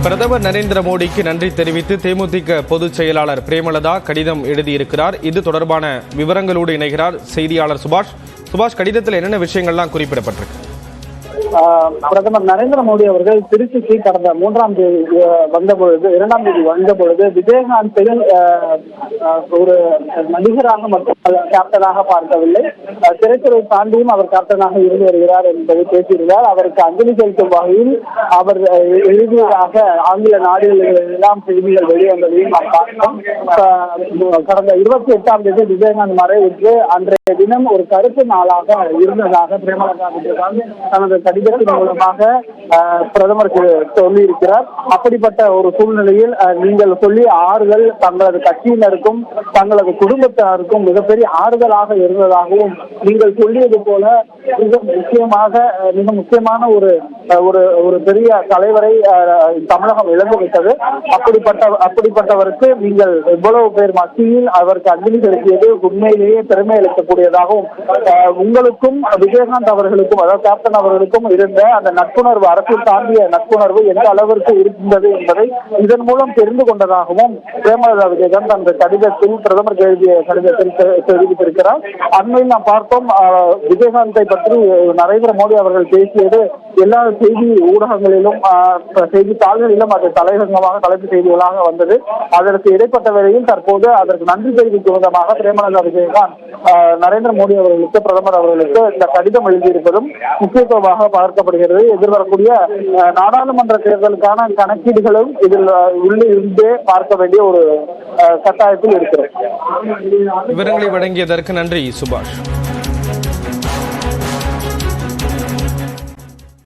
பிரதமர் நரேந்திர மோடிக்கு நன்றி தெரிவித்து தேமுதிக பொதுச் செயலாளர் பிரேமலதா கடிதம் எழுதியிருக்கிறார். இது தொடர்பான விவரங்களோடு இணைகிறார் செய்தியாளர் சுபாஷ். கடிதத்தில் என்னென்ன விஷயங்கள்லாம் குறிப்பிடப்பட்டிருக்கு? பிரதமர் நரேந்திர மோடி அவர்கள் திருச்சிக்கு கடந்த 3ஆம் தேதி வந்தபொழுது 2ஆம் தேதி வந்தபொழுது விஜயகாந்தை ஒரு நடிகராக மட்டும் கேப்டனாக பார்க்கவில்லை, திரைத்துறை தாண்டியும் அவர் கேப்டனாக இருந்து வருகிறார் என்பதை பேசியிருந்தார். அவருக்கு அஞ்சலி செலுத்தும் வகையில் அவர் எழுதியதாக ஆங்கில நாடுகளில் எல்லாம் செய்திகள் வெளிவந்ததையும் நாம் பார்த்தோம். கடந்த 28ஆம் தேதி விஜயகாந்த் மறைவுக்கு அன்றைய தினம் ஒரு கருத்து நாளாக இருந்ததாக பிரேமலதா விஜயகாந்த் தனது கடிதத்தின் மூலமாக பிரதமருக்கு சொல்லி இருக்கிறார். அப்படிப்பட்ட ஒரு சூழ்நிலையில் நீங்கள் சொல்லிய ஆறுதல் தங்களது கட்சியினருக்கும் தங்களது குடும்பத்தினருக்கும் மிகப்பெரிய ஆறுதலாக இருந்ததாகவும், நீங்கள் சொல்லியது போல மிக முக்கியமான ஒரு பெரிய தலைவரை தமிழகம் இழந்து விட்டது. அப்படிப்பட்டவருக்கு நீங்கள் எவ்வளவு பேர் மத்தியில் அவருக்கு அஞ்சலி செலுத்தியது உண்மையிலேயே பெருமை அளிக்கக்கூடியதாகவும், உங்களுக்கும் விஜயகாந்த் அவர்களுக்கும் அதாவது கேப்டன் அவர்களுக்கும் இருந்த அந்த நட்புணர்வு, அரசியல் தாண்டிய நட்புணர்வு எந்த அளவிற்கு இருக்கின்றது என்பதை இதன் மூலம் தெரிந்து கொண்டதாகவும் பிரேமலதா விஜயகாந்த் அந்த கடிதத்தில் பிரதமர் எழுதிய கடிதத்தில் தெரிவித்திருக்கிறார். அண்மையில் நாம் பார்த்தோம், விஜயகாந்தை பற்றி நரேந்திர மோடி அவர்கள் பேசியது எல்லா செய்தி ஊடகங்களிலும் செய்தித்தாள்களிலும் அது தலையங்கமாக தலைப்பு செய்திகளாக வந்தது. அதற்கு இடைப்பட்ட வேளையில் தற்போது அதற்கு நன்றி தெரிவிக்கும் விதமாக பிரேமலதா விஜயகாந்த் நரேந்திர மோடி அவர்களுக்கு பிரதமர் அவர்களுக்கு இந்த கடிதம் எழுதியிருப்பதும் முக்கியத்துவமாக பார்க்கப்படுகிறது. எதிர்வரக்கூடிய நாடாளுமன்ற தேர்தலுக்கான கணக்கீடுகளும் இதில் உள்ளே இருந்தே பார்க்க வேண்டிய ஒரு கட்டாயத்தில் இருக்கிறது. விவரங்களை வழங்கியதற்கு நன்றி சுபாஷ்.